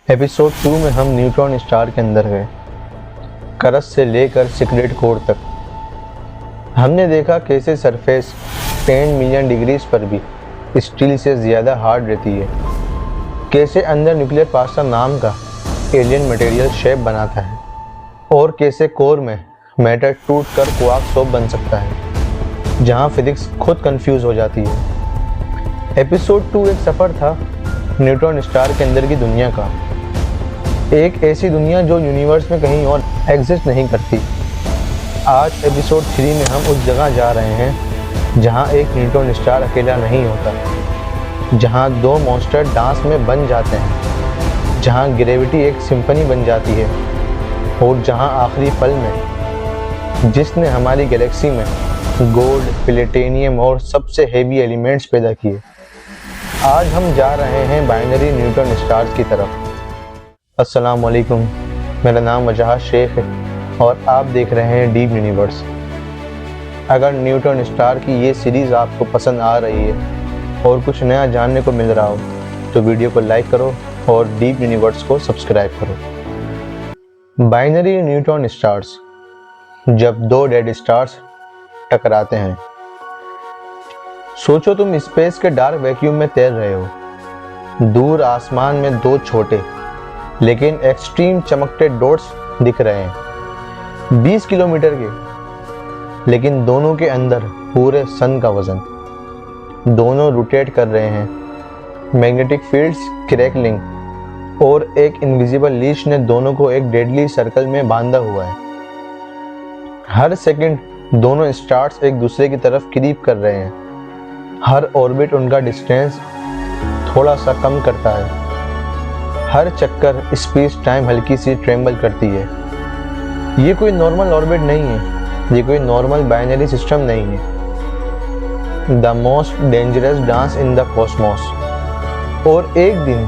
Episode 2 में हम neutron star के अंदर गए, क्रस्ट से लेकर सीक्रेट कोर तक। हमने देखा कैसे सरफेस 10 मिलियन डिग्रीज पर भी स्टील से ज़्यादा हार्ड रहती है, कैसे अंदर न्यूक्लियर पास्ता नाम का एलियन मटेरियल शेप बनाता है और कैसे कोर में मैटर टूट कर क्वार्क सोप बन सकता है, जहां फिजिक्स खुद कंफ्यूज हो जाती है। एपिसोड 2 एक सफ़र था न्यूट्रॉन स्टार के अंदर की दुनिया का, एक ऐसी दुनिया जो यूनिवर्स में कहीं और एग्जिस्ट नहीं करती। आज एपिसोड 3 में हम उस जगह जा रहे हैं जहां एक न्यूट्रॉन स्टार अकेला नहीं होता, जहां दो मॉन्स्टर डांस में बन जाते हैं, जहां ग्रेविटी एक सिम्फनी बन जाती है और जहां आखिरी पल में जिसने हमारी गैलेक्सी में गोल्ड, प्लेटिनियम और सबसे हेवी एलिमेंट्स पैदा किए। आज हम जा रहे हैं बाइनरी न्यूट्रॉन स्टार्स की तरफ। अस्सलाम वालेकुम, मेरा नाम वजाहत शेख है और आप देख रहे हैं डीप यूनिवर्स। अगर न्यूट्रॉन स्टार की ये सीरीज़ आपको पसंद आ रही है और कुछ नया जानने को मिल रहा हो तो वीडियो को लाइक करो और डीप यूनिवर्स को सब्सक्राइब करो। बाइनरी न्यूट्रॉन स्टार्स, जब दो डेड स्टार्स टकराते हैं। सोचो तुम स्पेस के डार्क वैक्यूम में तैर रहे हो, दूर आसमान में दो छोटे लेकिन एक्सट्रीम चमकते डॉट्स दिख रहे हैं, 20 किलोमीटर के, लेकिन दोनों के अंदर पूरे सन का वजन। दोनों रोटेट कर रहे हैं, मैग्नेटिक फील्ड्स क्रैकलिंग और एक इनविजिबल लीश ने दोनों को एक डेडली सर्कल में बांधा हुआ है। हर सेकंड दोनों स्टार्स एक दूसरे की तरफ क्रीप कर रहे हैं, हर ऑर्बिट उनका डिस्टेंस थोड़ा सा कम करता है, हर चक्कर स्पेस टाइम हल्की सी ट्रेम्बल करती है। ये कोई नॉर्मल ऑर्बिट नहीं है, ये कोई नॉर्मल बाइनरी सिस्टम नहीं है। The most dangerous dance in the Cosmos. और एक दिन,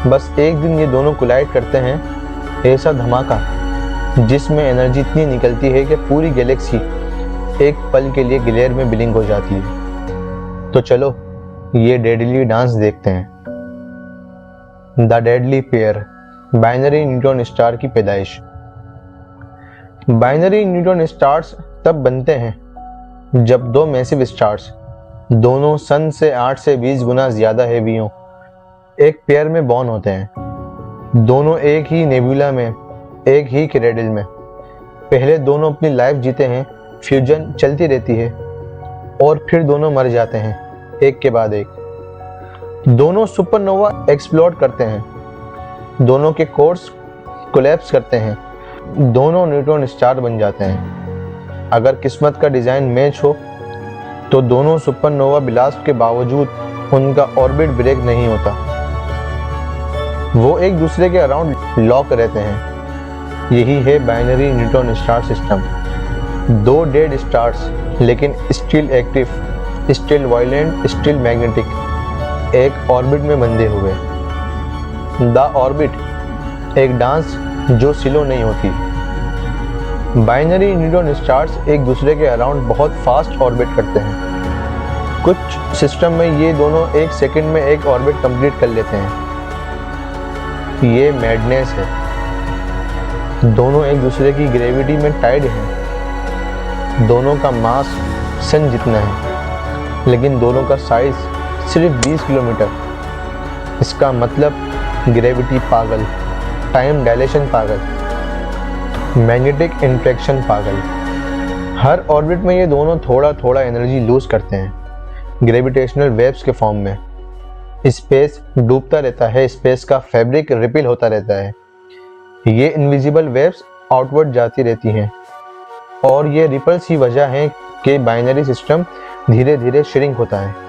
बस एक दिन ये दोनों कोलाइड करते हैं, ऐसा धमाका जिसमें एनर्जी इतनी निकलती है कि पूरी गैलेक्सी एक पल के लिए ग्लेयर में ब्लिंक हो जाती है। तो चलो ये डेडली डांस देखते हैं। The deadly pair, binary neutron star की पैदाइश। बाइनरी न्यूट्रॉन स्टार्स तब बनते हैं जब दो मैसिव स्टार्स, दोनों सन से 8 से 20 गुना ज्यादा हेवी हों, एक पेयर में बॉर्न होते हैं। दोनों एक ही नेबुला में, एक ही क्रेडल में। पहले दोनों अपनी लाइफ जीते हैं, फ्यूजन चलती रहती है और फिर दोनों मर जाते हैं एक के बाद एक। दोनों सुपरनोवा एक्सप्लोड करते हैं, दोनों के कोर्स कोलैप्स करते हैं, दोनों न्यूट्रॉन स्टार बन जाते हैं। अगर किस्मत का डिजाइन मैच हो तो दोनों सुपरनोवा ब्लास्ट के बावजूद उनका ऑर्बिट ब्रेक नहीं होता, वो एक दूसरे के अराउंड लॉक रहते हैं। यही है बाइनरी न्यूट्रॉन स्टार सिस्टम। दो डेड स्टार्स लेकिन still active, still violent, still magnetic, एक ऑर्बिट में बंधे हुए। द ऑर्बिट, एक डांस जो स्लो नहीं होती। बाइनरी न्यूट्रॉन स्टार्स एक दूसरे के अराउंड बहुत फास्ट ऑर्बिट करते हैं। कुछ सिस्टम में ये दोनों एक सेकंड में एक ऑर्बिट कंप्लीट कर लेते हैं। ये मैडनेस है। दोनों एक दूसरे की ग्रेविटी में टाइड हैं। दोनों का मास सन जितना है, लेकिन दोनों का साइज सिर्फ 20 किलोमीटर। इसका मतलब ग्रेविटी पागल, टाइम डायलेशन पागल, मैग्नेटिक इंट्रैक्शन पागल। हर ऑर्बिट में ये दोनों थोड़ा थोड़ा एनर्जी लूज करते हैं, ग्रेविटेशनल वेव्स के फॉर्म में। स्पेस डूबता रहता है, स्पेस का फैब्रिक रिपिल होता रहता है। ये इनविजिबल वेव्स आउटवर्ड जाती रहती हैं और ये रिपल्स ही वजह है कि बाइनरी सिस्टम धीरे धीरे श्रिंक होता है।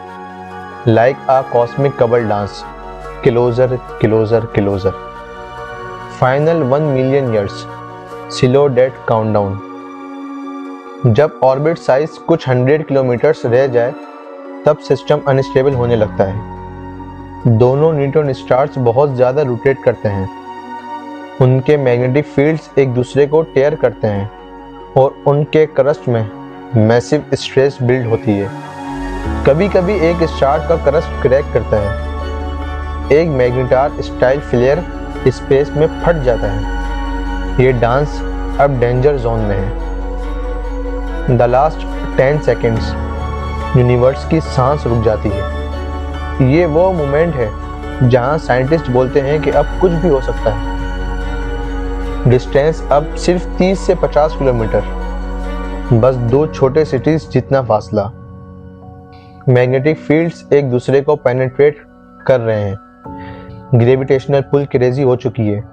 Like a cosmic couple dance, closer, closer, closer. Final 1 million years, slow death countdown. जब ऑर्बिट साइज कुछ 100 किलोमीटर्स रह जाए तब सिस्टम अनस्टेबल होने लगता है। दोनों न्यूट्रॉन स्टार्स बहुत ज़्यादा रोटेट करते हैं, उनके मैग्नेटिक फील्ड्स एक दूसरे को टेयर करते हैं और उनके क्रस्ट में मैसिव स्ट्रेस बिल्ड होती है। कभी कभी एक स्टार का क्रस्ट क्रैक करता है, एक मैग्नेटार स्टाइल फ्लेयर स्पेस में फट जाता है। ये डांस अब डेंजर जोन में है। द लास्ट 10 सेकेंड्स यूनिवर्स की सांस रुक जाती है। ये वो मोमेंट है जहां साइंटिस्ट बोलते हैं कि अब कुछ भी हो सकता है। डिस्टेंस अब सिर्फ 30 से 50 किलोमीटर, बस 2 छोटे सिटीज जितना फासला। मैग्नेटिक फील्ड्स एक दूसरे को पेनिट्रेट कर रहे हैं। ग्रेविटेशनल पुल क्रेजी हो चुकी है।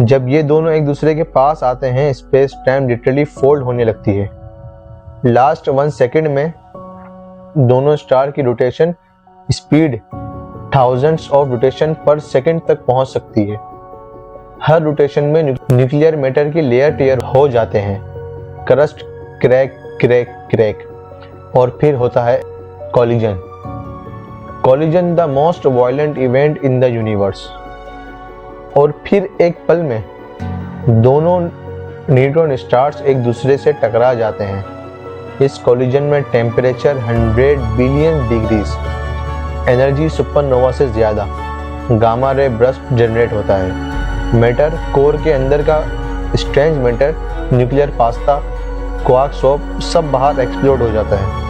जब ये दोनों एक दूसरे के पास आते हैं, स्पेस टाइम लिटरली फोल्ड होने लगती है। लास्ट 1 सेकेंड में दोनों स्टार की rotation speed thousands of rotation पर सेकेंड तक पहुंच सकती है। हर रोटेशन में न्यूक्लियर मैटर की लेयर टेयर हो जाते हैं। क्रस्ट क्रैक क्रैक क्रैक और फिर होता है collision. Collision the most violent event in the universe. और फिर एक पल में दोनों न्यूट्रॉन स्टार्स एक दूसरे से टकरा जाते हैं। इस कॉलिजन में temperature 100 billion degrees, energy supernova से ज्यादा, गामा रे बर्स्ट जनरेट होता है। मैटर कोर के अंदर का strange matter, nuclear pasta, quark soap सब बाहर एक्सप्लोड हो जाता है।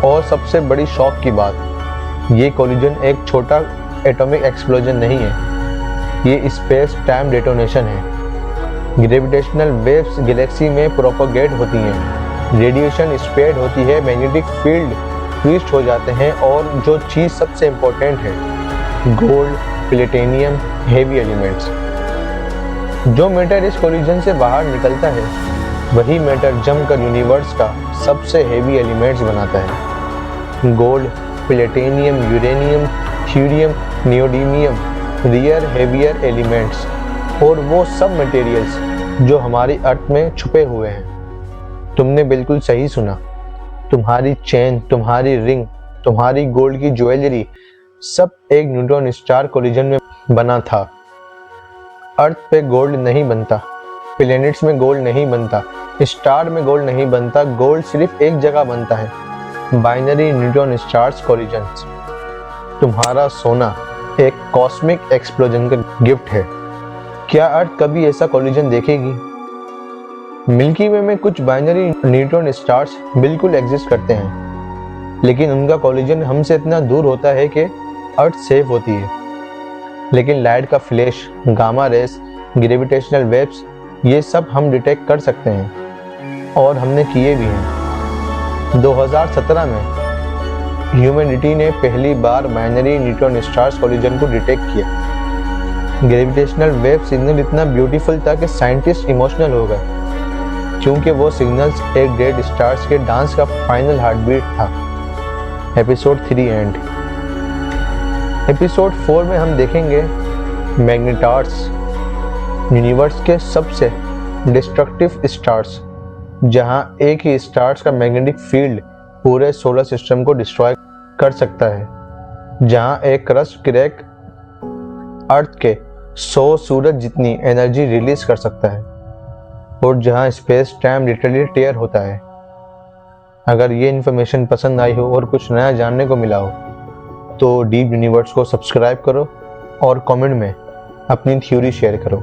और सबसे बड़ी शॉक की बात, ये कॉलिजन एक छोटा एटॉमिक एक्सप्लोजन नहीं है, ये स्पेस टाइम डेटोनेशन है। ग्रेविटेशनल वेव्स गैलेक्सी में प्रोपोगेट होती हैं, रेडिएशन स्प्रेड होती है, मैग्नेटिक फील्ड ट्विस्ट हो जाते हैं और जो चीज़ सबसे इम्पोर्टेंट है, गोल्ड, प्लेटिनियम, हेवी एलिमेंट्स। जो मैटर इस कॉलिजन से बाहर निकलता है, वही मैटर जमकर यूनिवर्स का सबसे हेवी एलिमेंट्स बनाता है। Gold, platinum, uranium, thorium, neodymium, rare heavier elements और वो सब मटेरियल्स जो हमारी अर्थ में छुपे हुए हैं। तुमने बिल्कुल सही सुना। तुम्हारी चेन, तुम्हारी रिंग, तुम्हारी गोल्ड की ज्वेलरी सब एक न्यूट्रॉन स्टार कोलिजन में बना था। अर्थ पे गोल्ड नहीं बनता, प्लैनेट्स में गोल्ड नहीं बनता, स्टार में गोल्ड नहीं बनता। गोल्ड सिर्फ एक जगह बनता है, बाइनरी न्यूट्रॉन स्टार्स कोलिजन्स। तुम्हारा सोना एक कॉस्मिक एक्सप्लोजन का गिफ्ट है। क्या अर्थ कभी ऐसा कोलिजन देखेगी? मिल्की वे में कुछ बाइनरी न्यूट्रॉन स्टार्स बिल्कुल एग्जिस्ट करते हैं, लेकिन उनका कोलिजन हमसे इतना दूर होता है कि अर्थ सेफ होती है। लेकिन लाइट का flash, gamma rays, gravitational waves, ये सब हम डिटेक्ट कर सकते हैं और हमने किए भी हैं। 2017 में ह्यूमैनिटी ने पहली बार बाइनरी न्यूट्रॉन स्टार्स कोलिजन को डिटेक्ट किया। ग्रेविटेशनल वेव सिग्नल इतना ब्यूटीफुल था कि साइंटिस्ट इमोशनल हो गए, क्योंकि वो सिग्नल्स एक डेड स्टार्स के डांस का फाइनल हार्टबीट था। Episode 3 and. एपिसोड 4 में हम देखेंगे मैग्नेटार्स, यूनिवर्स के सबसे डिस्ट्रक्टिव स्टार्स, जहां एक ही स्टार्स का मैग्नेटिक फील्ड पूरे सोलर सिस्टम को डिस्ट्रॉय कर सकता है, जहां एक क्रस्ट क्रैक अर्थ के 100 सूरज जितनी एनर्जी रिलीज कर सकता है और जहां स्पेस टाइम लिटरली टेयर होता है। अगर ये इन्फॉर्मेशन पसंद आई हो और कुछ नया जानने को मिला हो, तो डीप यूनिवर्स को सब्सक्राइब करो और कमेंट में अपनी थ्योरी शेयर करो।